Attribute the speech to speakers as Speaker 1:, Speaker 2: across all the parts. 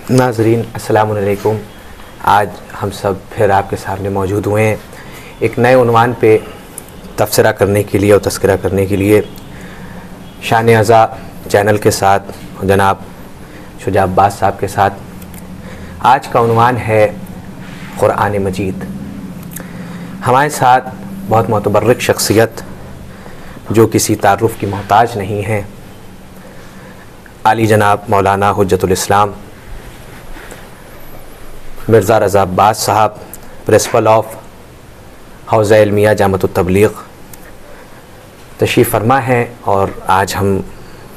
Speaker 1: ناظرین السلام علیکم۔ آج ہم سب پھر آپ کے سامنے موجود ہوئے ہیں ایک نئے عنوان پہ تبصرہ کرنے کے لیے اور تذکرہ کرنے کے لیے شان اعضاء چینل کے ساتھ جناب شجاع عباس صاحب کے ساتھ۔ آج کا عنوان ہے قرآن مجید۔ ہمارے ساتھ بہت متبرک شخصیت جو کسی تعارف کی محتاج نہیں ہے، عالی جناب مولانا حجت الاسلام مرزا رضا عباس صاحب، پرنسپل آف حوزہ علمیہ جامعۃ التبلیغ تشریف فرما ہیں، اور آج ہم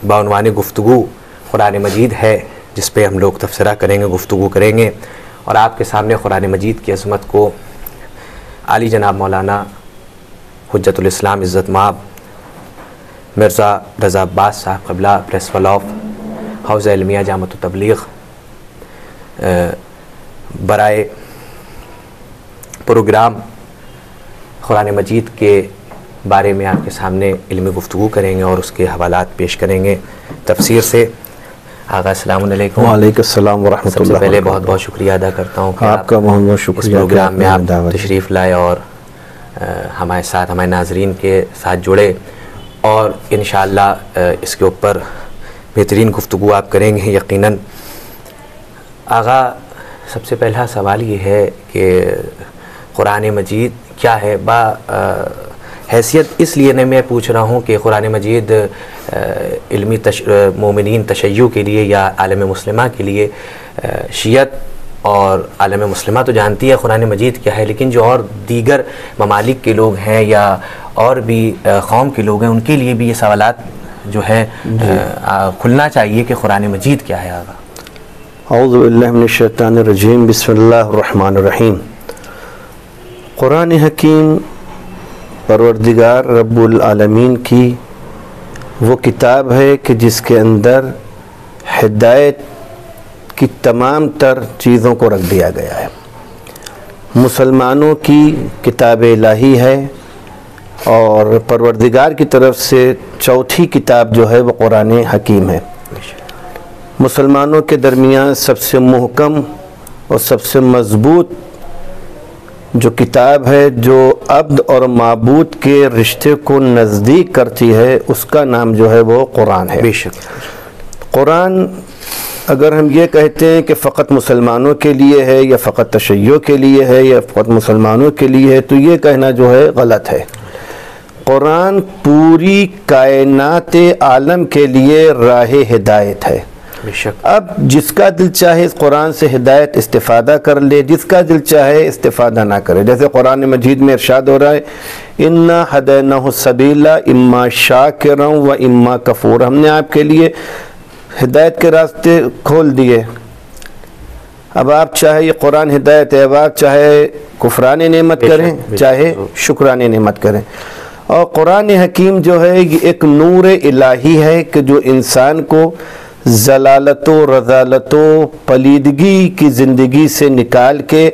Speaker 1: بعنوان گفتگو قرآن مجید ہے جس پہ ہم لوگ تبصرہ کریں گے، گفتگو کریں گے، اور آپ کے سامنے قرآن مجید کی عظمت کو عالی جناب مولانا حجت الاسلام عزت مآب مرزا رضا عباس صاحب قبلہ، پرنسپل آف حوزہ علمیہ جامعۃ التبلیغ، برائے پروگرام قرآن مجید کے بارے میں آپ کے سامنے علمی گفتگو کریں گے اور اس کے حوالات پیش کریں گے تفسیر سے۔ آغا السلام علیکم۔
Speaker 2: وعلیکم السلام ورحمۃ اللہ۔
Speaker 1: سب سے پہلے بہت بہت شکریہ ادا کرتا ہوں کہ
Speaker 2: آپ کا بہت بہت شکریہ
Speaker 1: اس پروگرام میں آپ تشریف لائے اور ہمارے ساتھ، ہمارے ناظرین کے ساتھ جڑے، اور انشاءاللہ اس کے اوپر بہترین گفتگو آپ کریں گے یقیناً۔ آغا، سب سے پہلا سوال یہ ہے کہ قرآن مجید کیا ہے؟ حیثیت اس لیے میں پوچھ رہا ہوں کہ قرآن مجید علمی مومنین تشیع کے لیے یا عالم مسلمہ کے لیے، شیعت اور عالم مسلمہ تو جانتی ہے قرآن مجید کیا ہے، لیکن جو اور دیگر ممالک کے لوگ ہیں یا اور بھی قوم کے لوگ ہیں، ان کے لیے بھی یہ سوالات جو ہے کھلنا چاہیے کہ قرآن مجید کیا ہے۔ آغا
Speaker 2: اعوذ باللہ من الشیطان الرجیم، بسم اللہ الرحمن الرحیم۔ قرآن حکیم پروردگار رب العالمین کی وہ کتاب ہے کہ جس کے اندر ہدایت کی تمام تر چیزوں کو رکھ دیا گیا ہے۔ مسلمانوں کی کتاب الہی ہے، اور پروردگار کی طرف سے چوتھی کتاب جو ہے وہ قرآن حکیم ہے۔ مسلمانوں کے درمیان سب سے محکم اور سب سے مضبوط جو کتاب ہے، جو عبد اور معبود کے رشتے کو نزدیک کرتی ہے، اس کا نام جو ہے وہ قرآن ہے۔
Speaker 1: بے شک
Speaker 2: قرآن اگر ہم یہ کہتے ہیں کہ فقط مسلمانوں کے لیے ہے یا فقط تشیع کے لیے ہے یا فقط مسلمانوں کے لیے ہے، تو یہ کہنا جو ہے غلط ہے۔ قرآن پوری کائنات عالم کے لیے راہ ہدایت ہے۔
Speaker 1: بے شک۔
Speaker 2: اب جس کا دل چاہے اس قرآن سے ہدایت استفادہ کر لے، جس کا دل چاہے استفادہ نہ کرے۔ جیسے قرآن مجید میں ارشاد ہو رہا ہے، اِنَّا هَدَيْنَاهُ السَّبِيلَ إِمَّا شَاكِرًا وَإِمَّا كَفُورًا۔ ہم نے آپ کے لیے ہدایت کے راستے کھول دیے۔ اب آپ چاہے یہ قرآن ہدایت ہے، اب آپ چاہے کفران نعمت کریں، چاہے شکران نعمت کریں۔ اور قرآن حکیم جو ہے یہ ایک نور الہی ہے کہ جو انسان کو ضلالت و رذالت و پلیدگی کی زندگی سے نکال کے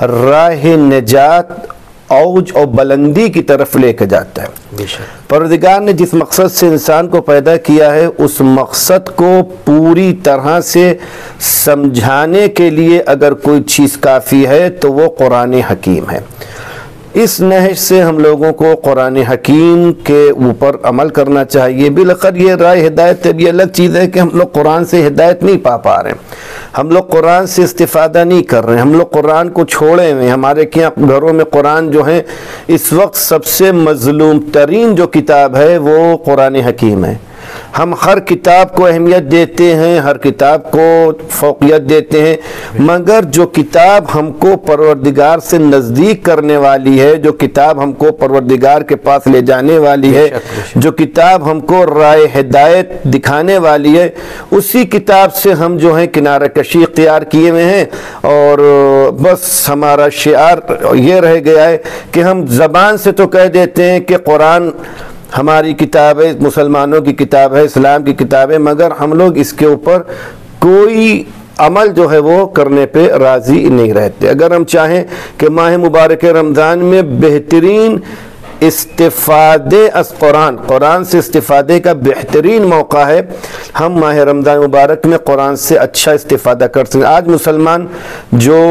Speaker 2: راہ نجات، اوج اور بلندی کی طرف لے کے جاتا ہے۔
Speaker 1: بے شک۔
Speaker 2: پروردگار نے جس مقصد سے انسان کو پیدا کیا ہے، اس مقصد کو پوری طرح سے سمجھانے کے لیے اگر کوئی چیز کافی ہے تو وہ قرآن حکیم ہے۔ اس نہج سے ہم لوگوں کو قرآن حکیم کے اوپر عمل کرنا چاہیے۔ بالآخر یہ رائے ہدایت ہے، یہ الگ چیز ہے کہ ہم لوگ قرآن سے ہدایت نہیں پا رہے ہیں، ہم لوگ قرآن سے استفادہ نہیں کر رہے ہیں، ہم لوگ قرآن کو چھوڑے ہوئے ہیں۔ ہمارے گھروں میں قرآن جو ہے اس وقت سب سے مظلوم ترین جو کتاب ہے وہ قرآن حکیم ہے۔ ہم ہر کتاب کو اہمیت دیتے ہیں، ہر کتاب کو فوقیت دیتے ہیں، مگر جو کتاب ہم کو پروردگار سے نزدیک کرنے والی ہے، جو کتاب ہم کو پروردگار کے پاس لے جانے والی ہے، جو کتاب ہم کو راہ ہدایت دکھانے والی ہے، اسی کتاب سے ہم جو ہے کنارہ کشی اختیار کیے ہوئے ہیں، اور بس ہمارا شعار یہ رہ گیا ہے کہ ہم زبان سے تو کہہ دیتے ہیں کہ قرآن ہماری کتاب ہے، مسلمانوں کی کتاب ہے، اسلام کی کتاب ہے، مگر ہم لوگ اس کے اوپر کوئی عمل جو ہے وہ کرنے پہ راضی نہیں رہتے۔ اگر ہم چاہیں کہ ماہ مبارک رمضان میں بہترین استفادے از قرآن سے استفادے کا بہترین موقع ہے. ہم ماہ رمضان مبارک میں قرآن سے اچھا استفادہ کر سکیں. آج مسلمان جو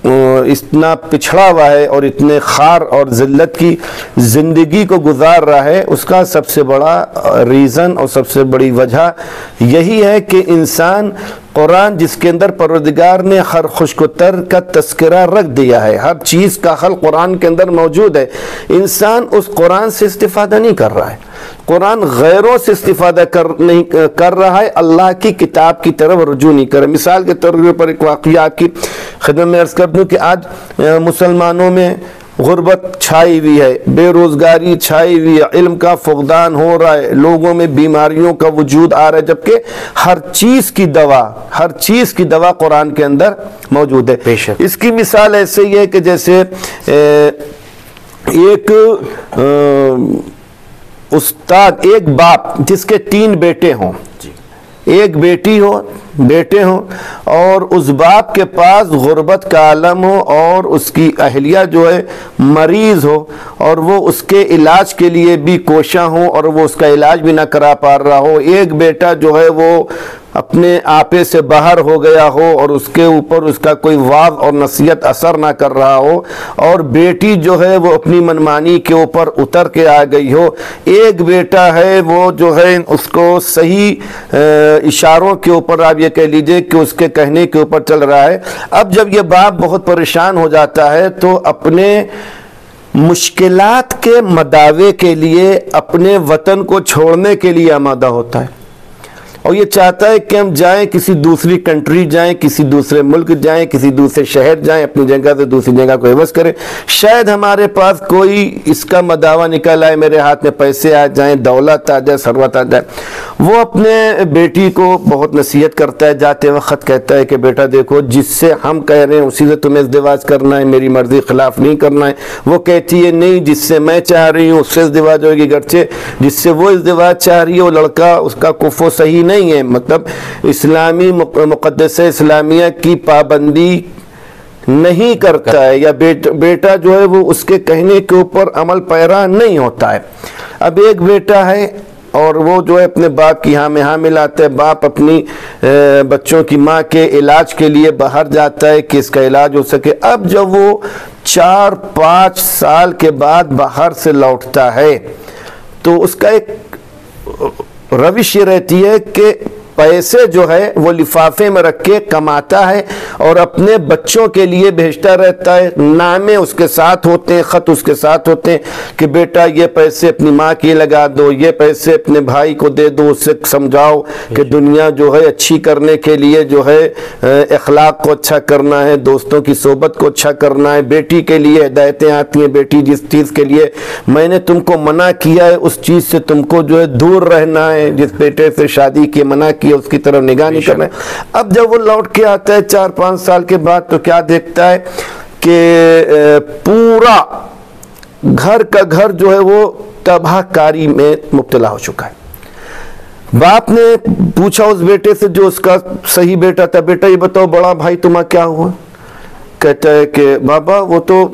Speaker 2: اتنا پچھڑا ہوا ہے اور اتنے خار اور ذلت کی زندگی کو گزار رہا ہے، اس کا سب سے بڑا ریزن اور سب سے بڑی وجہ یہی ہے کہ انسان قرآن جس کے اندر پروردگار نے ہر خشک و تر کا تذکرہ رکھ دیا ہے، ہر چیز کا حل قرآن کے اندر موجود ہے، انسان اس قرآن سے استفادہ نہیں کر رہا ہے. قرآن غیروں سے استفادہ کر رہا ہے، اللہ کی کتاب کی طرف رجوع نہیں کر رہا. مثال کے طور پر ایک واقعہ آپ کی خدمت میں عرض کر دوں کہ آج مسلمانوں میں غربت چھائی ہوئی ہے، بے روزگاری چھائی ہوئی ہے، علم کا فقدان ہو رہا ہے، لوگوں میں بیماریوں کا وجود آ رہا ہے، جبکہ ہر چیز کی دوا قرآن کے اندر موجود ہے.
Speaker 1: بے شک. اس
Speaker 2: کی مثال ایسے ہی ہے کہ جیسے ایک استاد، ایک باپ جس کے 3 بیٹے ہوں، ایک بیٹی ہو، بیٹے ہوں، اور اس باپ کے پاس غربت کا عالم ہو اور اس کی اہلیہ جو ہے مریض ہو اور وہ اس کے علاج کے لیے بھی کوشاں ہوں اور وہ اس کا علاج بھی نہ کرا پا رہا ہو. ایک بیٹا جو ہے وہ اپنے آپے سے باہر ہو گیا ہو اور اس کے اوپر اس کا کوئی واعظ اور نصیحت اثر نہ کر رہا ہو، اور بیٹی جو ہے وہ اپنی منمانی کے اوپر اتر کے آ گئی ہو. ایک بیٹا ہے وہ جو ہے اس کو صحیح اشاروں کے اوپر آپ یہ کہہ لیجئے کہ اس کے کہنے کے اوپر چل رہا ہے. اب جب یہ باپ بہت پریشان ہو جاتا ہے تو اپنے مشکلات کے مداوے کے لیے اپنے وطن کو چھوڑنے کے لیے آمادہ ہوتا ہے اور یہ چاہتا ہے کہ ہم جائیں، کسی دوسری کنٹری جائیں، کسی دوسرے ملک جائیں، کسی دوسرے شہر جائیں، اپنی جگہ سے دوسری جگہ کو عوض کریں. شاید ہمارے پاس کوئی اس کا مداوع نکل آئے، میرے ہاتھ میں پیسے آ جائیں، دولت آ جائے، ثروت آ جائے. وہ اپنے بیٹی کو بہت نصیحت کرتا ہے، جاتے وقت کہتا ہے کہ بیٹا دیکھو، جس سے ہم کہہ رہے ہیں اسی سے تمہیں ازدواج کرنا ہے، میری مرضی خلاف نہیں کرنا ہے. وہ کہتی ہے نہیں، جس سے میں چاہ رہی ہوں اس سے ازدواج ہوگی، گرچہ جس سے وہ ازدواج چاہ رہی ہے وہ لڑکا، اس کا کفو صحیح نہیں ہے، مطلب اسلامی مقدسہ اسلامیہ کی پابندی نہیں کرتا ہے، یا بیٹا جو ہے وہ اس کے کہنے کے اوپر عمل پیرا نہیں ہوتا ہے. اب ایک بیٹا ہے اور وہ جو ہے اپنے باپ کی ہاں میں ہاں ملاتا ہے. باپ اپنی بچوں کی ماں کے علاج کے لیے باہر جاتا ہے کہ اس کا علاج ہو سکے. اب جب وہ 4-5 سال کے بعد باہر سے لوٹتا ہے تو اس کا ایک روش یہ رہتی ہے کہ پیسے جو ہے وہ لفافے میں رکھ کے کماتا ہے اور اپنے بچوں کے لیے بھیجتا رہتا ہے. نامے اس کے ساتھ ہوتے ہیں، خط اس کے ساتھ ہوتے ہیں کہ بیٹا یہ پیسے اپنی ماں کی لگا دو، یہ پیسے اپنے بھائی کو دے دو، اسے سمجھاؤ کہ دنیا جو ہے اچھی کرنے کے لیے جو ہے اخلاق کو اچھا کرنا ہے، دوستوں کی صحبت کو اچھا کرنا ہے. بیٹی کے لیے ہدایتیں آتی ہیں، بیٹی جس چیز کے لیے میں نے تم کو منع کیا ہے اس چیز سے تم کو جو ہے دور رہنا ہے، جس بیٹے سے شادی کی منع کی اس کی طرف نگاہ نہیں کرنا ہے. اب جب وہ لوٹ کے آتا ہے 4-5 سال کے بعد تو کیا دیکھتا ہے کہ پورا گھر کا گھر جو ہے وہ تباہ کاری میں مبتلا ہو چکا ہے. باپ نے پوچھا اس بیٹے سے جو اس کا صحیح بیٹا تھا، بیٹا یہ بتاؤ بڑا بھائی تمہارا کیا ہوا؟ کہتا ہے کہ بابا وہ تو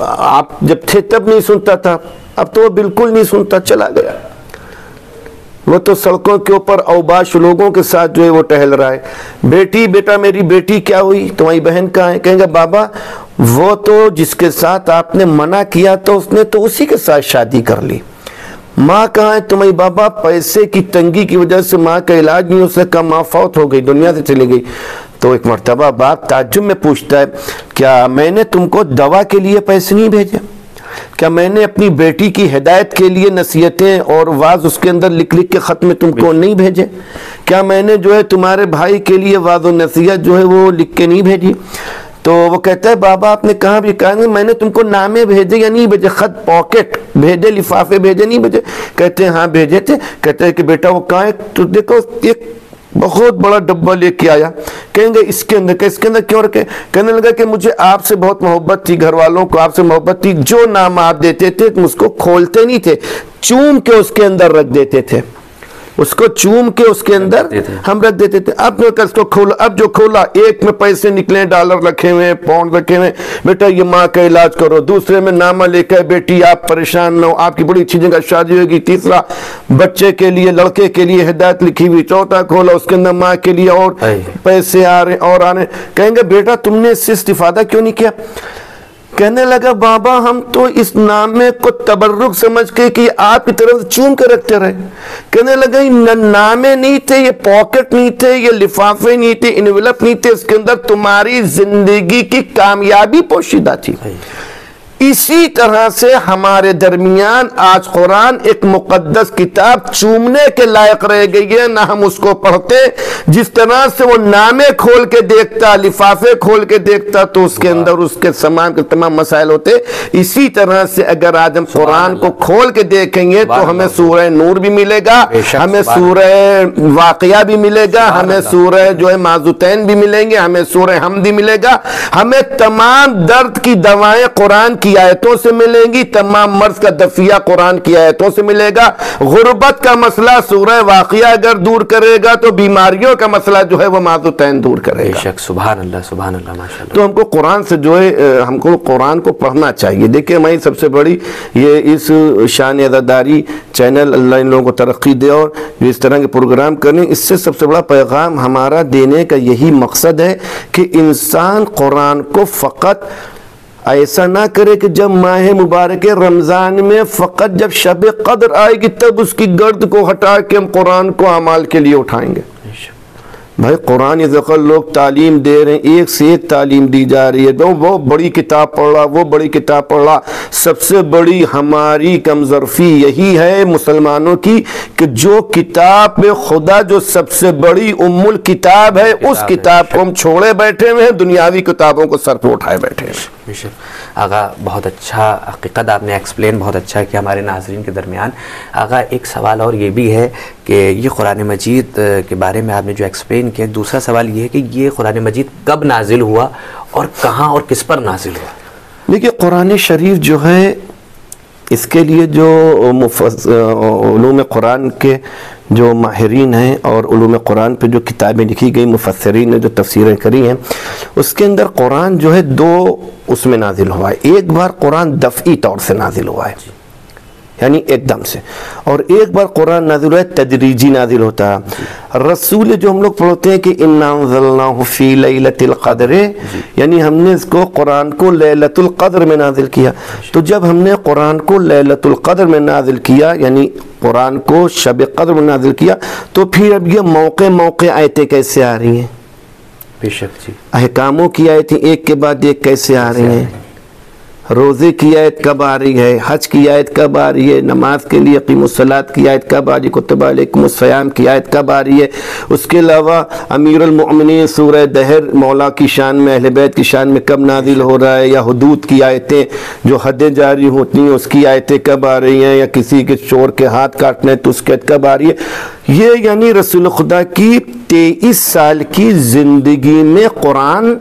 Speaker 2: آپ جب تھے تب نہیں سنتا تھا، اب تو وہ بالکل نہیں سنتا، چلا گیا. وہ تو سڑکوں کے اوپر اوباش لوگوں کے ساتھ جو ہے وہ ٹہل رہا ہے. بیٹا میری بیٹی کیا ہوئی، تمہاری بہن کہاں ہے؟ کہیں گے بابا وہ تو جس کے ساتھ آپ نے منع کیا تو اس نے تو اسی کے ساتھ شادی کر لی. ماں کہاں ہے تمہاری؟ بابا پیسے کی تنگی کی وجہ سے ماں کا علاج نہیں ہو سکا، ماں فوت ہو گئی، دنیا سے چلی گئی. تو ایک مرتبہ باپ تعجب میں پوچھتا ہے کیا میں نے تم کو دوا کے لیے پیسے نہیں بھیجے؟ کیا میں نے اپنی بیٹی کی ہدایت کے لیے نصیحتیں اور واعظ اس کے اندر لکھ کے خط میں تم کو نہیں بھیجے؟ کیا میں نے جو ہے تمہارے بھائی کے لیے واعظ و نصیحت جو ہے وہ لکھ کے نہیں بھیجی؟ تو وہ کہتا ہے بابا آپ نے کہاں بھی کہا، میں نے تم کو نامے بھیجے یا نہیں بھیجے، خط پاکٹ بھیجے، لفافے بھیجے نہیں بھیجے؟ کہتے ہیں ہاں بھیجے تھے. کہتے ہیں کہ بیٹا وہ کہاں ہے؟ تو دیکھو ایک بہت بڑا ڈبہ لے کے آیا. کہیں گے اس کے اندر، کہ اس کے اندر کیوں رکھے؟ کہنے لگا کہ مجھے آپ سے بہت محبت تھی، گھر والوں کو آپ سے محبت تھی، جو نام آپ دیتے تھے تم اس کو کھولتے نہیں تھے، چوم کے اس کے اندر رکھ دیتے تھے. اس کو چوم کے اس کے اندر ہم رکھ دیتے تھے. اب اس کو کھولا, اب جو کھولا ایک میں پیسے نکلے, ڈالر رکھے ہوئے, پاؤنڈ رکھے ہوئے, بیٹا یہ ماں کا علاج کرو. دوسرے میں نامہ لکھا ہے, بیٹی آپ پریشان نہ ہو, آپ کی بڑی اچھی جگہ شادی ہوگی. تیسرا بچے کے لیے, لڑکے کے لیے ہدایت لکھی ہوئی. چوتھا کھولا, اس کے اندر ماں کے لیے اور پیسے آ رہے اور آ رہے. کہیں گے بیٹا تم نے اس سے استفادہ کیوں نہیں کیا؟ کہنے لگا بابا ہم تو اس نامے کو تبرک سمجھ کے کہ آپ کی طرف چوم کے رکھتے رہے. کہنے لگا یہ نامے نہیں تھے, یہ پاکٹ نہیں تھے, یہ لفافے نہیں تھے, انویلپ نہیں تھے, اس کے اندر تمہاری زندگی کی کامیابی پوشیدہ تھی. اسی طرح سے ہمارے درمیان آج قرآن ایک مقدس کتاب چومنے کے لائق رہ گئی ہے, نہ ہم اس کو پڑھتے. جس طرح سے وہ نامے کھول کے دیکھتا, لفافے کھول کے دیکھتا تو اس کے اندر اس کے سامان کے تمام مسائل ہوتے, اسی طرح سے اگر آج ہم قرآن کو کھول کے دیکھیں گے تو ہمیں سورہ نور بھی ملے گا, ہمیں سورہ واقعہ بھی ملے گا, ہمیں سورہ جو ہے معزوتین بھی ملیں گے, ہمیں سورہ حمد ملے گا, ہمیں تمام درد کی دوائیں قرآن کی آیتوں سے ملیں گی, تمام مرض کا دفیہ قرآن کی آیتوں سے ملے گا. غربت کا مسئلہ سورہ واقعہ اگر دور کرے گا تو بیماریوں کا مسئلہ جو ہے وہ معزوتین دور کرے گا.
Speaker 1: سبحان اللہ, سبحان اللہ, ماشاءاللہ.
Speaker 2: تو ہم کو قرآن سے جو ہے ہم کو قرآن کو پڑھنا چاہیے. دیکھیں ہماری سب سے بڑی یہ اس شان عزاداری چینل, اللہ ان لوگوں کو ترقی دے اور جو اس طرح کے پروگرام کریں, اس سے سب سے بڑا پیغام ہمارا دینے کا یہی مقصد ہے کہ انسان قرآن کو فقط ایسا نہ کرے کہ جب ماہ مبارک رمضان میں فقط جب شب قدر آئے گی تب اس کی گرد کو ہٹا کے ہم قرآن کو اعمال کے لیے اٹھائیں گے. بھائی قرآن یہ ذکر لوگ تعلیم دے رہے ہیں, ایک سے ایک تعلیم دی جا رہی ہے. وہ بڑی کتاب پڑھ رہا, وہ بڑی کتاب پڑھ رہا. سب سے بڑی ہماری کمزرفی یہی ہے مسلمانوں کی کہ جو کتاب خدا جو سب سے بڑی ام الکتاب ہے اس کتاب کو ہم چھوڑے بیٹھے ہوئے ہیں, دنیاوی کتابوں کو سر پہ اٹھائے بیٹھے ہیں.
Speaker 1: آقا بہت اچھا حقیقت آپ نے ایکسپلین بہت اچھا کیا ہمارے ناظرین کے درمیان. آقا ایک سوال اور یہ بھی ہے کہ یہ قرآن مجید کے بارے میں آپ نے جو ایکسپلین کیا, دوسرا سوال یہ ہے کہ یہ قرآن مجید کب نازل ہوا اور کہاں اور کس پر نازل ہوا؟
Speaker 2: دیکھیے قرآن شریف جو ہے اس کے لیے جو علوم قرآن کے جو ماہرین ہیں اور علوم قرآن پہ جو کتابیں لکھی گئی, مفسرین نے جو تفسیریں کری ہیں, اس کے اندر قرآن جو ہے دو اس میں نازل ہوا ہے. ایک بار قرآن دفعی طور سے نازل ہوا ہے, یعنی ایک دم سے, اور ایک بار قرآن نازل ہوا ہے تدریجی نازل ہوتا ہے. رسول جو ہم لوگ پڑھتے ہیں کہ اِنَّا أَنزَلْنَاهُ فِي لَيْلَةِ الْقَدْرِ, یعنی ہم نے اس کو قرآن کو لیلۃ القدر میں نازل کیا. تو جب ہم نے قرآن کو لیلۃ القدر میں نازل کیا, یعنی قرآن کو شب قدر میں نازل کیا, تو پھر اب یہ موقع آیتیں کیسے آ رہی ہیں؟
Speaker 1: بے شک جی.
Speaker 2: احکاموں کی آیتیں ایک کے بعد ایک کیسے آ رہی ہیں؟ روزے کی آیت کب آ رہی ہے, حج کی آیت کب آ رہی ہے, نماز کے لیے قیم الصلاۃ کی آیت کب آ رہی ہے, کتب علیکم الصیام کی آیت کب آ رہی ہے. اس کے علاوہ امیر المؤمنین سورہ دہر مولا کی شان میں, اہل بیت کی شان میں کب نازل ہو رہا ہے, یا حدود کی آیتیں جو حدیں جاری ہوتی ہیں اس کی آیتیں کب آ رہی ہیں, یا کسی کے چور کے ہاتھ کاٹنے تو اس کی آیت کب آ رہی ہے. یہ یعنی رسول خدا کی 23 سال کی زندگی میں قرآن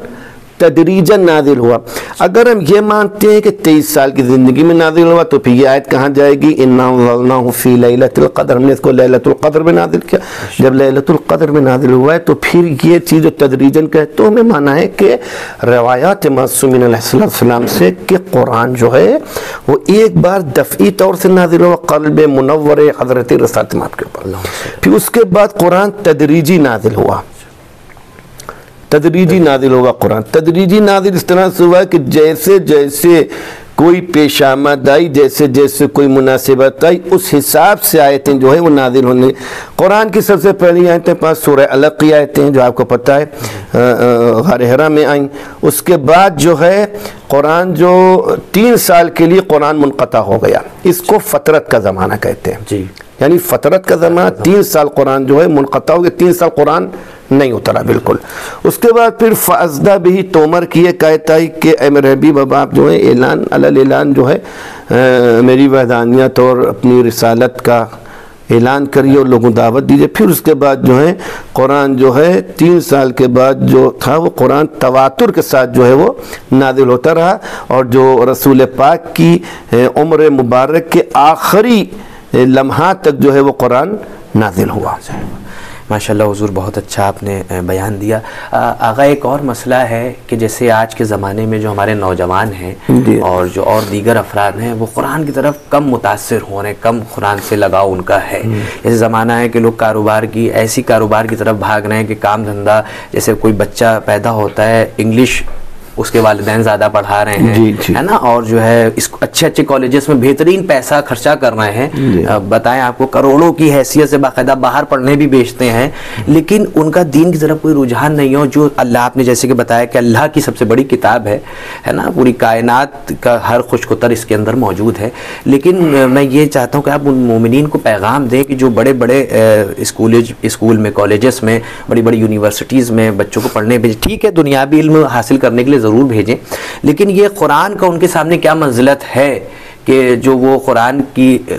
Speaker 2: تدریجاً نازل ہوا. اگر ہم یہ مانتے ہیں کہ 23 سال کی زندگی میں نازل ہوا تو پھر یہ آیت کہاں جائے گی؟ اِنَّا أَنزَلْنَاهُ فِي لَيْلَةِ الْقَدْرِ, ہم نے اس کو لیلۃ القدر میں نازل کیا. جب لیلۃ القدر میں نازل ہوا ہے تو پھر یہ چیز جو تدریجاً کہتے تو ہمیں مانا ہے کہ روایات معصومین علیہ السلام سے کہ قرآن جو ہے وہ ایک بار دفعی طور سے نازل ہوا قلب منور حضرت رسالت مآب کے اوپر, پھر اس کے بعد قرآن تدریجی نازل ہوا. تدریجی نازل ہوا قرآن. تدریجی نازل اس طرح سے ہوا کہ جیسے جیسے کوئی پیش آمد آئی, جیسے جیسے کوئی مناسبت آئی, اس حساب سے آیتیں جو ہے وہ نازل ہونے. قرآن کی سب سے پہلی آیتیں 5 سورہ علق کی آیتیں جو آپ کو پتہ ہے غار حرا میں آئیں. اس کے بعد جو ہے قرآن جو 3 سال کے لیے قرآن منقطع ہو گیا, اس کو فترت کا زمانہ کہتے ہیں جی. یعنی فترت کا زمانہ 3 سال قرآن جو ہے منقطع ہو گیا, 3 سال قرآن نہیں اترا بالکل. اس کے بعد پھر فَأَزْدَى بِهِ تومر کی ایک آیت آئی کہ اے میرے حبیب اب آپ جو ہے اعلان اعلان جو ہے میری وحدانیت اور اپنی رسالت کا اعلان کریے اور لوگوں دعوت دیجیے. پھر اس کے بعد جو ہے قرآن جو ہے 3 سال کے بعد جو تھا وہ قرآن تواتر کے ساتھ جو ہے وہ نازل ہوتا رہا, اور جو رسول پاک کی عمر مبارک کے آخری لمحات تک جو ہے وہ قرآن نازل ہوا۔
Speaker 1: ماشاءاللہ حضور بہت اچھا آپ نے بیان دیا۔ آغا ایک اور مسئلہ ہے کہ جیسے آج کے زمانے میں جو ہمارے نوجوان ہیں اور جو اور دیگر افراد ہیں وہ قرآن کی طرف کم متاثر ہو رہے ہیں، کم قرآن سے لگاؤ ان کا ہے۔ جیسے زمانہ ہے کہ لوگ ایسی کاروبار کی طرف بھاگ رہے ہیں کہ کام دھندہ، جیسے کوئی بچہ پیدا ہوتا ہے انگلش اس کے والدین زیادہ پڑھا رہے ہیں، ہے نا، اور جو ہے اچھے اچھے کالجز میں بہترین پیسہ خرچہ کر رہے ہیں، بتائیں آپ کو کروڑوں کی حیثیت سے باقاعدہ باہر پڑھنے بھی بیچتے ہیں، لیکن ان کا دین کی طرف کوئی رجحان نہیں ہو، جو اللہ آپ نے جیسے کہ بتایا کہ اللہ کی سب سے بڑی کتاب ہے نا، پوری کائنات کا ہر خوش خطر اس کے اندر موجود ہے۔ لیکن میں یہ چاہتا ہوں کہ آپ ان مومنین کو پیغام دیں کہ جو بڑے بڑے اسکول میں، کالجز میں، بڑی بڑی یونیورسٹیز میں بچوں کو پڑھنے بھیجیں، ٹھیک ہے دنیاوی علم حاصل کرنے کے لیے ضرور بھیجیں، لیکن یہ قرآن کا ان کے سامنے کیا منزلت ہے کہ جو وہ قرآن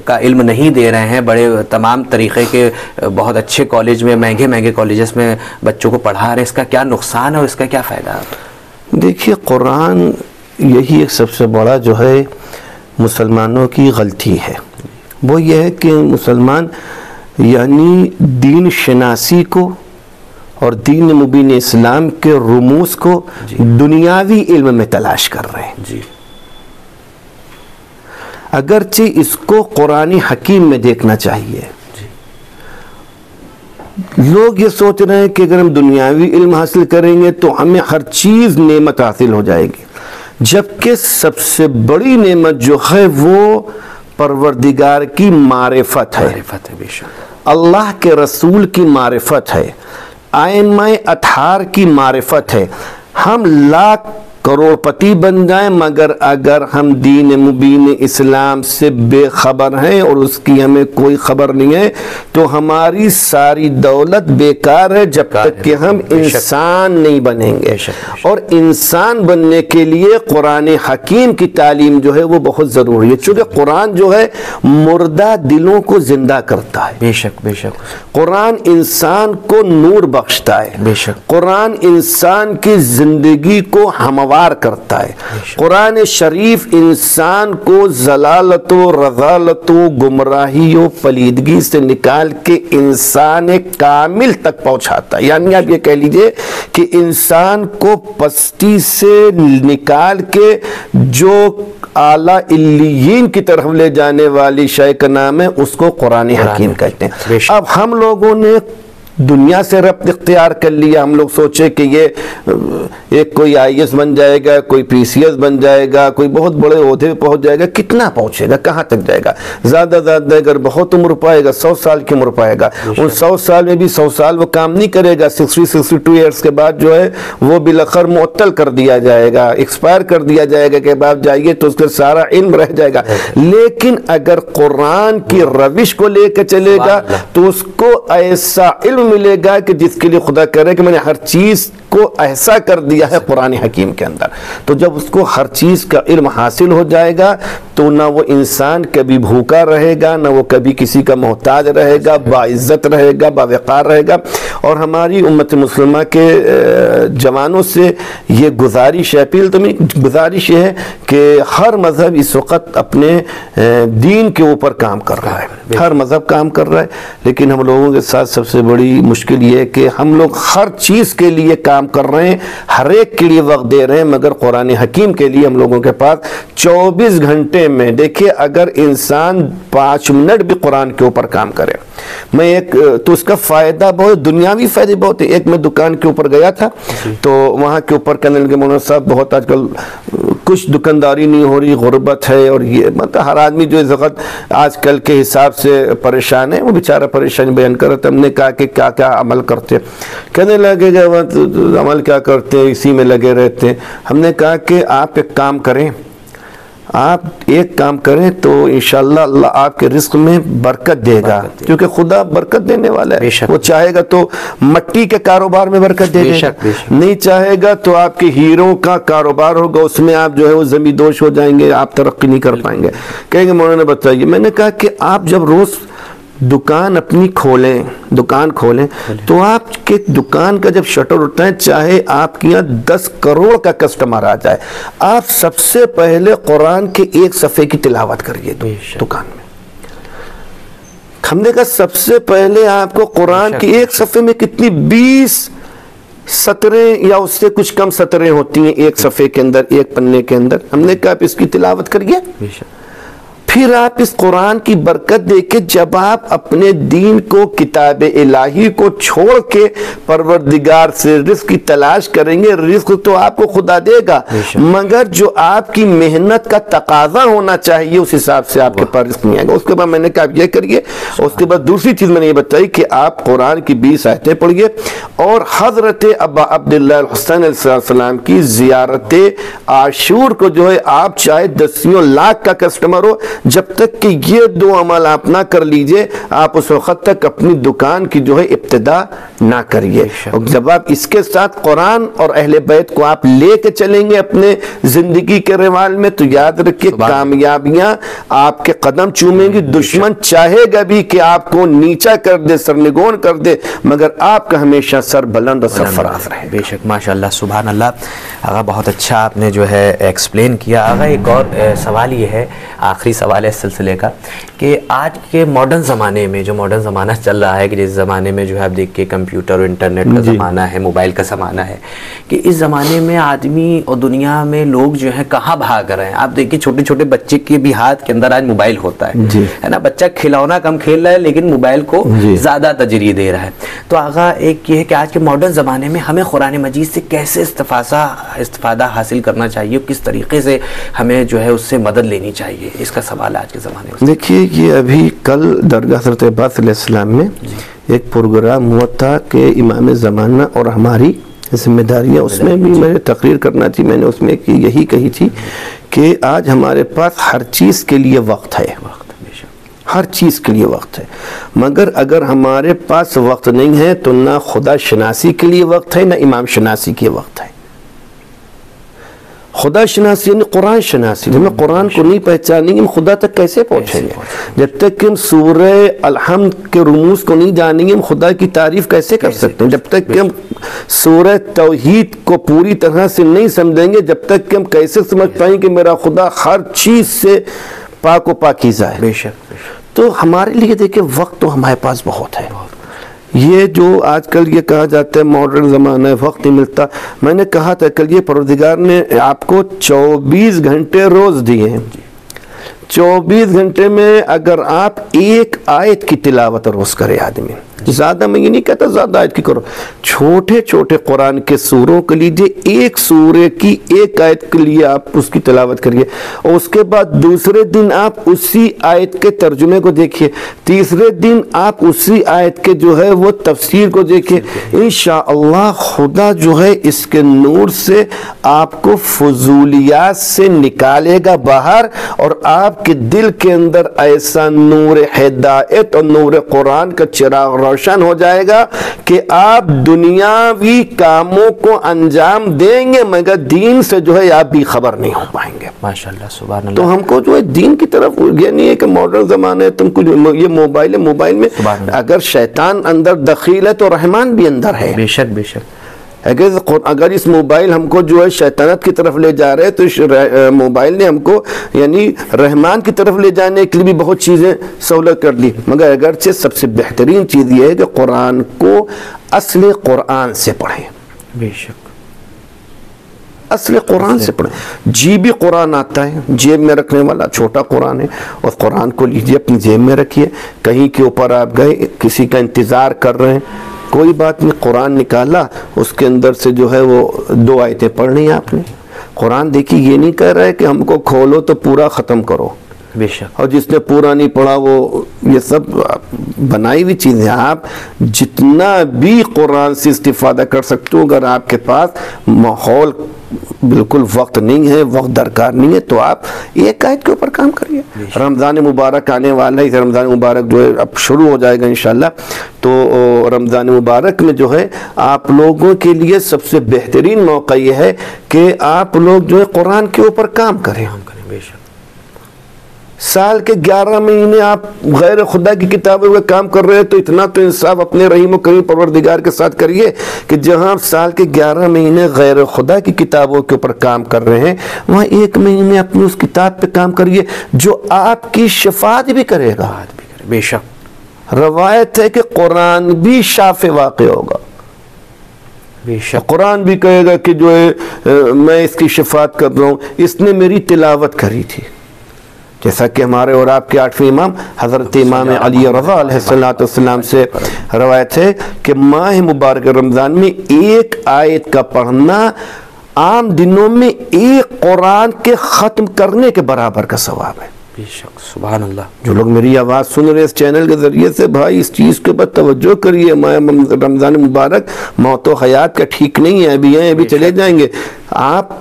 Speaker 1: کا علم نہیں دے رہے ہیں، بڑے تمام طریقے کے بہت اچھے کالج میں، مہنگے کالجز میں بچوں کو پڑھا رہے ہیں، اس کا کیا نقصان ہے اور اس کا کیا فائدہ ہے؟
Speaker 2: دیکھیے قرآن یہی ایک سب سے بڑا جو ہے مسلمانوں کی غلطی ہے، وہ یہ ہے کہ مسلمان یعنی دین شناسی کو اور دین مبین اسلام کے رموز کو دنیاوی علم میں تلاش کر رہے ہیں، اگرچہ اس کو قرآن حکیم میں دیکھنا چاہیے۔ لوگ یہ سوچ رہے ہیں کہ اگر ہم دنیاوی علم حاصل کریں گے تو ہمیں ہر چیز نعمت حاصل ہو جائے گی، جبکہ سب سے بڑی نعمت جو ہے وہ پروردگار کی معرفت ہے، اللہ کے رسول کی معرفت ہے، ائمہ اطہار کی معرفت ہے۔ ہم لاکھ کروڑ پتی بن جائیں مگر اگر ہم دین مبین اسلام سے بے خبر ہیں اور اس کی ہمیں کوئی خبر نہیں ہے تو ہماری ساری دولت بیکار ہے، جب تک کہ ہم انسان نہیں بنیں گے۔ اور انسان بننے کے لیے قرآن حکیم کی تعلیم جو ہے وہ بہت ضروری ہے، چونکہ قرآن جو ہے مردہ دلوں کو زندہ کرتا ہے۔
Speaker 1: بے شک
Speaker 2: قرآن انسان کو نور بخشتا ہے،
Speaker 1: بے شک
Speaker 2: قرآن انسان کی زندگی کو ہموار کرتا ہے، قرآن شریف انسان کو ضلالت و رذالت و گمراہی و پلیدگی سے نکال کے انسان کامل تک پہنچاتا ہے۔ یعنی آپ یہ کہہ لیجئے کہ انسان کو پستی سے نکال کے جو اعلیٰ علیین کی طرف لے جانے والی شے کا نام ہے اس کو قرآن حکیم کہتے ہیں۔ اب ہم لوگوں نے دنیا سے ربط اختیار کر لیا، ہم لوگ سوچے کہ یہ ایک کوئی آئی ایس بن جائے گا، کوئی پی سی ایس بن جائے گا، کوئی بہت بڑے عہدے پہ پہنچ جائے گا، کتنا پہنچے گا، کہاں تک جائے گا؟ زیادہ اگر بہت عمر پائے گا 100 سال کی عمر پائے گا، ان 100 سال میں بھی 100 سال وہ کام نہیں کرے گا، 62 ایئرس کے بعد جو ہے وہ بالاخر معطل کر دیا جائے گا، ایکسپائر کر دیا جائے گا کہ بعد جائیے تو اس کا سارا علم رہ جائے گا۔ لیکن اگر قرآن کی روش کو لے کے چلے گا تو اس کو ایسا علم ملے گا کہ جس کے لیے خدا کہہ رہے کہ میں نے ہر چیز کو ایسا کر دیا ہے قرآن حکیم کے اندر۔ تو جب اس کو ہر چیز کا علم حاصل ہو جائے گا تو نہ وہ انسان کبھی بھوکا رہے گا، نہ وہ کبھی کسی کا محتاج رہے گا، باعزت رہے گا، باوقار رہے گا۔ اور ہماری امت مسلمہ کے جوانوں سے یہ گزارش ہے، اپیل تو نہیں، گزارش یہ ہے کہ ہر مذہب اس وقت اپنے دین کے اوپر کام کر رہا ہے، ہر مذہب کام کر رہا ہے، لیکن ہم لوگوں کے ساتھ سب سے بڑی مشکل یہ ہے کہ ہم لوگ ہر چیز کے لیے کام کر رہے ہیں، ہر ایک کے لیے وقت دے رہے ہیں، مگر قرآن حکیم کے لیے ہم لوگوں کے پاس 24 گھنٹے میں دیکھیے اگر انسان 5 منٹ بھی قرآن کے اوپر کام کرے، میں ایک تو اس کا فائدہ بہت، دنیاوی فائدے بہت ہے۔ ایک میں دکان کے اوپر گیا تھا تو وہاں کے اوپر کہنے لگے مولانا صاحب بہت آج کل کچھ دکانداری نہیں ہو رہی، غربت ہے، اور یہ مطلب ہر آدمی جو اس وقت آج کل کے حساب سے پریشان ہے، وہ بیچارہ پریشانی بیان کر رہا تھا۔ ہم نے کہا کہ کیا کیا عمل کرتے، کہنے لگے کہ عمل کیا کرتے ہیں، اسی میں لگے رہتے ہیں۔ ہم نے کہا کہ آپ ایک کام کریں، آپ ایک کام کریں تو انشاءاللہ اللہ آپ کے رزق میں برکت دے گا، کیونکہ خدا برکت دینے والا ہے۔ وہ چاہے گا تو مٹی کے کاروبار میں برکت دے گا، نہیں چاہے گا تو آپ کے ہیروں کا کاروبار ہوگا، اس میں آپ جو ہے وہ زمیندوش ہو جائیں گے، آپ ترقی نہیں کر پائیں گے۔ کہیں گے مولانا بتائیے، میں نے کہا کہ آپ جب روز دکان اپنی دکان کھولیں تو آپ کے دکان کا جب شٹر اٹھتا ہے، چاہے آپ کے یہاں 10 کروڑ کا کسٹمر آ جائے، آپ سب سے پہلے قرآن کے ایک صفحے کی تلاوت کریے دکان میں۔ ہم نے کہا سب سے پہلے آپ کو قرآن کی ایک صفحے میں کتنی 20 سطریں یا اس سے کچھ کم سطریں ہوتی ہیں ایک صفحے کے اندر، ایک پنے کے اندر. ہم نے کہا آپ اس کی تلاوت کریے. پھر آپ اس قرآن کی برکت دیکھیں، جب آپ اپنے دین کو، کتاب الہی کو چھوڑ کے پروردگار سے رزق کی تلاش کریں گے، رزق تو آپ کو خدا دے گا، مگر جو آپ کی محنت کا تقاضا ہونا چاہیے اس حساب سے آپ کے پاس رزق نہیں آئے گا. اس کے بعد میں نے کہا آپ یہ کریے. اس کے بعد دوسری چیز میں نے یہ بتائی کہ آپ قرآن کی 20 آیتیں پڑھیے اور حضرت ابا عبداللہ الحسین علیہ السلام کی زیارت عاشور کو جو ہے آپ چاہے 10 لاکھ کا کسٹمر ہو، جب تک کہ یہ 2 عمل آپ نہ کر لیجئے آپ اس وقت تک اپنی دکان کی جو ہے ابتدا نہ کریے. اور جب آپ اس کے ساتھ قرآن اور اہل بیت کو آپ لے کے چلیں گے اپنے زندگی کے روال میں، تو یاد رکھیے کامیابیاں آپ کے قدم چومیں گی. دشمن چاہے گا بھی کہ آپ کو نیچا کر دے، سرنگون کر دے، مگر آپ کا ہمیشہ سر بلند اور سرفراز رہے.
Speaker 1: بے شک، ماشاءاللہ، سبحان اللہ. آغا بہت اچھا آپ نے جو ہے ایکسپلین کیا. آغا ایک اور سوال یہ ہے، آخری سوال ہے اس سلسلے کا، کہ آج کے ماڈرن زمانے میں، جو ماڈرن زمانہ چل رہا ہے، کہ جس زمانے میں جو ہے آپ دیکھ کے کمپیوٹر اور انٹرنیٹ کا زمانہ ہے، موبائل کا زمانہ ہے، کہ اس زمانے میں آدمی اور دنیا میں لوگ جو ہیں کہاں بھاگ رہے ہیں. آپ دیکھیں چھوٹے چھوٹے بچے کے بھی ہاتھ کے اندر آج موبائل ہوتا ہے نا. بچہ کھلونا کم کھیل رہا ہے لیکن موبائل کو زیادہ ترجیح دے رہا ہے. تو آغا ایک یہ ہے کہ آج کے ماڈرن زمانے میں ہمیں قرآن مجید سے کیسے استفادہ حاصل کرنا چاہیے، کس طریقے سے ہمیں جو ہے اس سے مدد لینی چاہیے، اس کا سوال آج کے زمانے میں.
Speaker 2: دیکھیے یہ ابھی کل درگاہ حضرت عباس علیہ السلام میں ایک پروگرام ہوا تھا کہ امام زمانہ اور ہماری ذمہ داریاں، اس میں بھی میں نے تقریر کرنا تھی. میں نے اس میں یہی کہی تھی کہ آج ہمارے پاس ہر چیز کے لیے وقت ہے، ہر چیز کے لیے وقت ہے، مگر اگر ہمارے پاس وقت نہیں ہے تو نہ خدا شناسی کے لیے وقت ہے، نہ امام شناسی کے وقت ہے. خدا شناسی یعنی قرآن شناسی. جب ہم قرآن کو نہیں پہچانیں گے ہم خدا تک کیسے پہنچیں گے؟ جب تک کہ ہم سورہ الحمد کے رموز کو نہیں جانیں گے ہم خدا کی تعریف کیسے کر سکتے ہیں؟ جب تک کہ ہم سورہ توحید کو پوری طرح سے نہیں سمجھیں گے، جب تک کہ ہم کیسے سمجھ پائیں کہ میرا خدا ہر چیز سے پاک و پاکیزہ ہے. بے شک. تو ہمارے لیے دیکھیں وقت تو ہمارے پاس بہت ہے. یہ جو آج کل یہ کہا جاتا ہے ماڈرن زمانہ ہے، وقت نہیں ملتا. میں نے کہا تھا کل یہ پروردگار نے آپ کو 24 گھنٹے روز دیے ہیں. 24 گھنٹے میں اگر آپ ایک آیت کی تلاوت روز کرے آدمی، زیادہ میں یہ نہیں کہتا زیادہ آیت کی کرو، چھوٹے چھوٹے قرآن کے سوروں کے لیجئے ایک سورے کی ایک آیت کے لیے آپ اس کی تلاوت کریے، اور اس کے بعد دوسرے دن آپ اسی آیت کے ترجمے کو دیکھیے، تیسرے دن آپ اسی آیت کے جو ہے وہ تفسیر کو دیکھیے. انشاءاللہ خدا جو ہے اس کے نور سے آپ کو فضولیات سے نکالے گا باہر، اور آپ کے دل کے اندر ایسا نور ہدایت اور نور قرآن کا چراغ روشن ہو جائے گا کہ آپ دنیاوی کاموں کو انجام دیں گے مگر دین سے جو ہے آپ بھی خبر نہیں ہو پائیں گے.
Speaker 1: ماشاءاللہ، سبحان اللہ.
Speaker 2: تو ہم کو جو ہے دین کی طرف، یہ نہیں ہے کہ ماڈرن زمانے تم کو یہ موبائل ہے، موبائل میں اگر شیطان اندر دخیل ہے تو رحمان بھی اندر ہے. بے شک، بے شک. اگر اس موبائل ہم کو جو ہے شیطانت کی طرف لے جا رہے تو اس موبائل نے ہم کو یعنی رحمان کی طرف لے جانے کے لیے بھی بہت چیزیں سہولت کر لی، مگر اگرچہ سب سے بہترین چیز یہ ہے کہ قرآن کو اصل قرآن سے پڑھیں. بے شک، اصل قرآن سے پڑھیں. جیبی قرآن آتا ہے، جیب میں رکھنے والا چھوٹا قرآن ہے، اور قرآن کو لیجئے اپنی جیب میں رکھیے. کہیں کے اوپر آپ گئے، کسی کا انتظار کر رہے ہیں، کوئی بات نہیں، قرآن نکالا، اس کے اندر سے جو ہے وہ 2 آیتیں پڑھنی آپ نے. قرآن دیکھیے یہ نہیں کہہ رہا ہے کہ ہم کو کھولو تو پورا ختم کرو. بے شک. اور جس نے پورا نہیں پڑھا وہ یہ سب بنائی ہوئی چیزیں. آپ جتنا بھی قرآن سے استفادہ کر سکتے ہو، اگر آپ کے پاس ماحول بالکل وقت نہیں ہے، وقت درکار نہیں ہے، تو آپ ایک آیت کے اوپر کام کریے. رمضان مبارک آنے والا ہے، رمضان مبارک جو ہے اب شروع ہو جائے گا انشاءاللہ. تو رمضان مبارک میں جو ہے آپ لوگوں کے لیے سب سے بہترین موقع یہ ہے کہ آپ لوگ جو ہے قرآن کے اوپر کام کریں. بے شک. سال کے 11 مہینے آپ غیر خدا کی کتابوں کا کام کر رہے ہیں، تو اتنا تو انصاف اپنے رحیم و کریم پروردگار کے ساتھ کریے کہ جہاں آپ سال کے 11 مہینے غیر خدا کی کتابوں کے اوپر کام کر رہے ہیں، وہاں 1 مہینے اپنی اس کتاب پہ کام کریے جو آپ کی شفاعت بھی کرے گا. بے شک. روایت ہے کہ قرآن بھی شافع واقع ہوگا.
Speaker 1: بے شک
Speaker 2: قرآن بھی کہے گا کہ جو ہے میں اس کی شفاعت کر رہا ہوں، اس نے میری تلاوت کری تھی. جیسا کہ ہمارے اور آپ کے 8ویں امام حضرت امام علی رضا علیہ السلام سے روایت ہے کہ ماہ مبارک رمضان میں ایک آیت کا پڑھنا عام دنوں میں ایک قرآن کے ختم کرنے کے برابر کا ثواب ہے.
Speaker 1: بے شک سبحان اللہ.
Speaker 2: جو لوگ میری آواز سن رہے اس چینل کے ذریعے سے، بھائی اس چیز کے اوپر توجہ کریے. رمضان مبارک موت و حیات کا ٹھیک نہیں ہے، ابھی ہیں ابھی چلے جائیں گے. آپ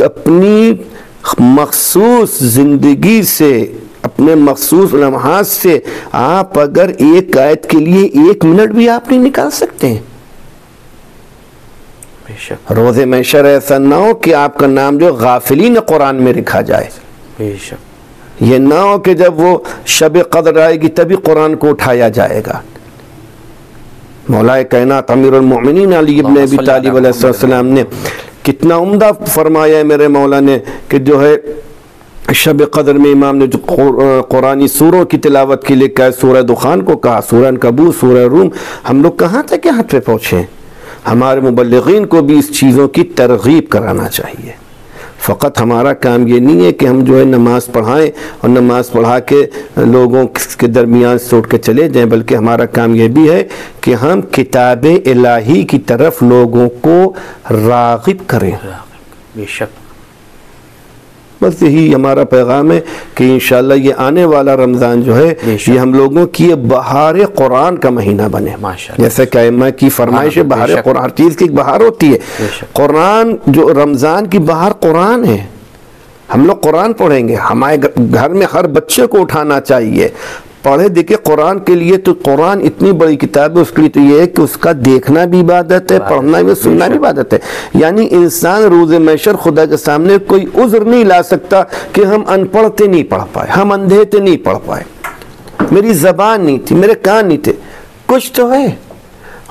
Speaker 2: اپنی مخصوص زندگی سے، اپنے مخصوص لمحات سے آپ اگر ایک آیت کے لیے 1 منٹ بھی آپ نہیں نکال سکتے ہیں.
Speaker 1: بے شک
Speaker 2: روز محشر ایسا نہ ہو کہ آپ کا نام جو غافلین قرآن میں لکھا جائے.
Speaker 1: بے شک
Speaker 2: یہ نہ ہو کہ جب وہ شب قدر آئے گی تبھی قرآن کو اٹھایا جائے گا. مولا کائنات امیر المؤمنین علی ابن ابی طالب علیہ السلام نے کتنا عمدہ فرمایا ہے میرے مولا نے کہ جو ہے شب قدر میں امام نے جو قرآنی سوروں کی تلاوت کے لیے کہا، سورہ دخان کو کہا، سورہ عنکبوت، سورہ روم. ہم لوگ کہاں تک یہاں پہ پہنچے ہیں؟ ہمارے مبلغین کو بھی اس چیزوں کی ترغیب کرانا چاہیے. فقط ہمارا کام یہ نہیں ہے کہ ہم جو ہے نماز پڑھائیں اور نماز پڑھا کے لوگوں کے درمیان سے اٹھ کے چلے جائیں، بلکہ ہمارا کام یہ بھی ہے کہ ہم کتاب الہی کی طرف لوگوں کو راغب کریں.
Speaker 1: بے شک
Speaker 2: بس یہی ہمارا پیغام ہے کہ انشاءاللہ یہ آنے والا رمضان جو ہے یہ ہم لوگوں کی بہار قرآن کا مہینہ بنے. جیسا کہ ائمہ کی فرمائش ہے بہار قرآن، ہر چیز کی ایک بہار ہوتی ہے. قرآن جو رمضان کی بہار قرآن ہے. ہم لوگ قرآن پڑھیں گے، ہمارے گھر میں ہر بچے کو اٹھانا چاہیے. پڑھے دیکھے قرآن کے لیے تو قرآن اتنی بڑی کتاب ہے، اس کے لیے تو یہ ہے کہ اس کا دیکھنا بھی عبادت ہے، پڑھنا بھی، سننا بھی عبادت ہے. یعنی انسان روز محشر خدا کے سامنے کوئی عذر نہیں لا سکتا کہ ہم ان پڑھ تھے نہیں پڑھ پائے، ہم اندھے تھے نہیں پڑھ پائے، میری زبان نہیں تھی، میرے کان نہیں تھے. کچھ تو ہے.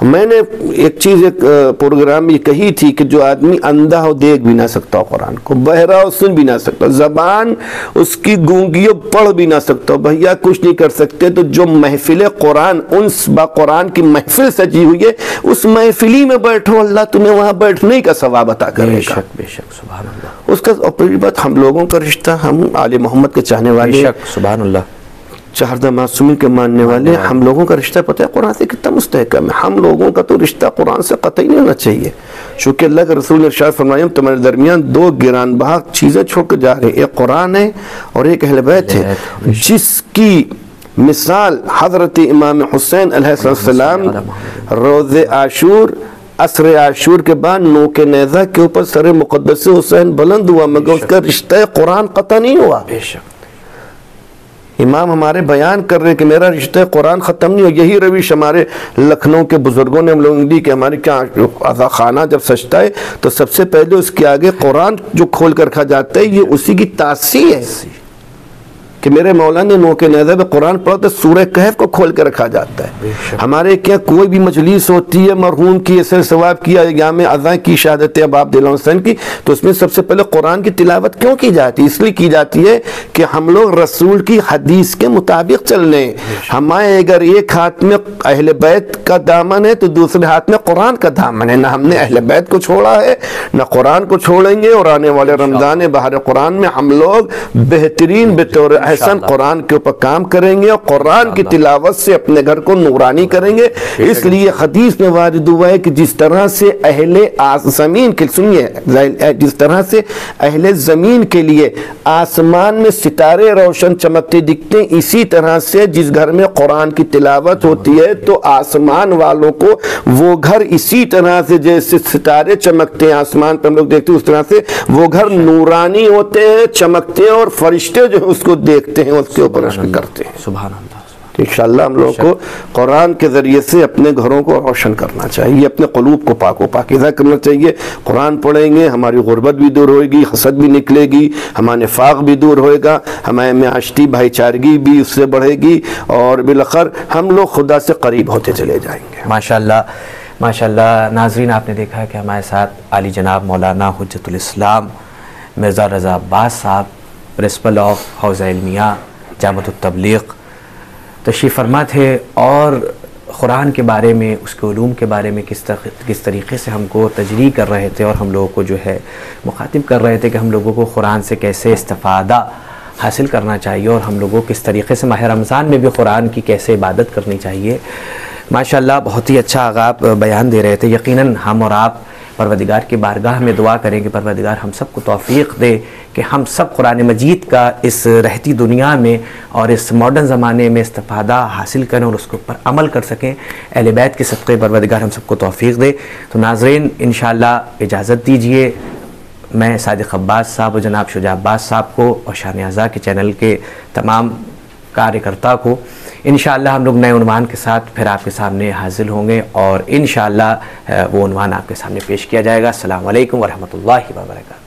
Speaker 2: میں نے ایک چیز ایک پروگرام میں کہی تھی کہ جو آدمی اندھا ہو دیکھ بھی نہ سکتا ہو قرآن کو، بہرا ہو سن بھی نہ سکتا، زبان اس کی گونگی ہو پڑھ بھی نہ سکتا ہو، بھیا کچھ نہیں کر سکتے. تو جو محفل قرآن، انس با قرآن کی محفل سجی ہوئی ہے، اس محفلی میں بیٹھو، اللہ تمہیں وہاں بیٹھنے کا ثواب عطا کرے گا.
Speaker 1: بے شک سبحان اللہ.
Speaker 2: اس کا پہلی بات ہم لوگوں کا رشتہ، ہم آل محمد کے چاہنے والے،
Speaker 1: بے شک سبحان اللہ،
Speaker 2: چہردہ معصومین کے ماننے والے، ہم لوگوں کا رشتہ پتہ ہے قرآن سے کتنا مستحکم ہے. ہم لوگوں کا تو رشتہ قرآن سے قطعی نہیں ہونا چاہیے. چونکہ اللہ کے رسول نے ارشاد فرمایا تمہارے درمیان 2 گران بہا چیزیں چھوڑ کے جا رہے ہیں، ایک قرآن ہے اور ایک اہل بیت ہے، جس کی مثال حضرت امام حسین علیہ السلام روز عاشور، عصر عاشور کے بعد نوک نیزہ کے اوپر سر مقدس حسین بلند ہوا، مگر اس کا رشتہ قرآن قطع نہیں ہوا.
Speaker 1: بے شک
Speaker 2: امام ہمارے بیان کر رہے کہ میرا رشتہ قرآن ختم نہیں ہو. یہی روش ہمارے لکھنؤ کے بزرگوں نے ہم لوگوں نے دی کہ ہماری کیا عزا خانہ جب سجتا ہے تو سب سے پہلے اس کے آگے قرآن جو کھول کر رکھا جاتا ہے، یہ اسی کی تاثیر ہے کہ میرے مولا نے نوک نیزہ پہ قرآن پڑھا تو سورہ کہف کو کھول کے رکھا جاتا ہے. ہمارے کیا کوئی بھی مجلس ہوتی ہے مرحوم کی اثر ثواب کی ایام عزا کی، شہادت اب عبداللہ حسین کی، تو اس میں سب سے پہلے قرآن کی تلاوت کیوں کی جاتی ہے؟ اس لیے کی جاتی ہے کہ ہم لوگ رسول کی حدیث کے مطابق چل رہے ہیں. ہمارے اگر ایک ہاتھ میں اہل بیت کا دامن ہے تو دوسرے ہاتھ میں قرآن کا دامن ہے. نہ ہم نے اہل بیت کو چھوڑا ہے نہ قرآن کو چھوڑیں گے. اور آنے والے رمضان بہار قرآن میں ہم لوگ بہترین بطور احسن قرآن کے اوپر کام کریں گے اور قرآن کی تلاوت سے اپنے گھر کو نورانی کریں گے. اس لیے حدیث میں وارد ہوا ہے کہ جس طرح سے اہل زمین کے، سنیے، جس طرح سے اہل زمین کے لیے آسمان میں ستارے روشن چمکتے دکھتے ہیں، اسی طرح سے جس گھر میں قرآن کی تلاوت ہوتی ہے تو آسمان والوں کو وہ گھر اسی طرح سے جیسے ستارے چمکتے ہیں آسمان پر ہم لوگ دیکھتے ہیں، اس طرح سے وہ گھر نورانی ہوتے ہیں، چمکتے ہیں، اور فرشتے جو اس کو دیکھتے ہیں اس کے اوپر عشق کرتے ہیں.
Speaker 1: سبحان اللہ.
Speaker 2: انشاءاللہ ہم لوگوں کو قرآن کے ذریعے سے اپنے گھروں کو روشن کرنا چاہیے، اپنے قلوب کو پاک و پاکیزہ کرنا چاہیے. قرآن پڑھیں گے ہماری غربت بھی دور ہوئے گی، حسد بھی نکلے گی، ہمارا نفاق بھی دور ہوئے گا، ہمارے معاشرتی بھائی چارگی بھی اس سے بڑھے گی، اور بالآخر ہم لوگ خدا سے قریب ہوتے چلے جائیں گے.
Speaker 1: ماشاءاللہ ماشاءاللہ. ناظرین، آپ نے دیکھا کہ ہمارے ساتھ عالی جناب مولانا حجت الاسلام مرزا رضا عباس صاحب، پرنسپل آف حوزہ علمیہ جامعۃ التبلیغ تشریف فرما تھے اور قرآن کے بارے میں، اس کے علوم کے بارے میں کس طریقے سے ہم کو تجریح کر رہے تھے اور ہم لوگوں کو جو ہے مخاطب کر رہے تھے کہ ہم لوگوں کو قرآن سے کیسے استفادہ حاصل کرنا چاہیے اور ہم لوگوں کو کس طریقے سے ماہ رمضان میں بھی قرآن کی کیسے عبادت کرنی چاہیے۔ ماشاءاللہ بہت ہی اچھا آپ بیان دے رہے تھے۔ یقیناً ہم اور آپ پروردگار کی بارگاہ میں دعا کریں کہ پروردگار ہم سب کو توفیق دے کہ ہم سب قرآن مجید کا اس رہتی دنیا میں اور اس ماڈرن زمانے میں استفادہ حاصل کریں اور اس کے اوپر عمل کر سکیں۔ اہل بیت کے صدقے پروردگار ہم سب کو توفیق دے۔ تو ناظرین انشاءاللہ اجازت دیجئے، میں صادق عباس صاحب و جناب شجاع عباس صاحب کو اور شان اعضاء کے چینل کے تمام کارکرتا کو انشاءاللہ ہم لوگ نئے عنوان کے ساتھ پھر آپ کے سامنے حاضر ہوں گے اور انشاءاللہ وہ عنوان آپ کے سامنے پیش کیا جائے گا۔ السلام علیکم ورحمۃ اللہ وبرکاتہ۔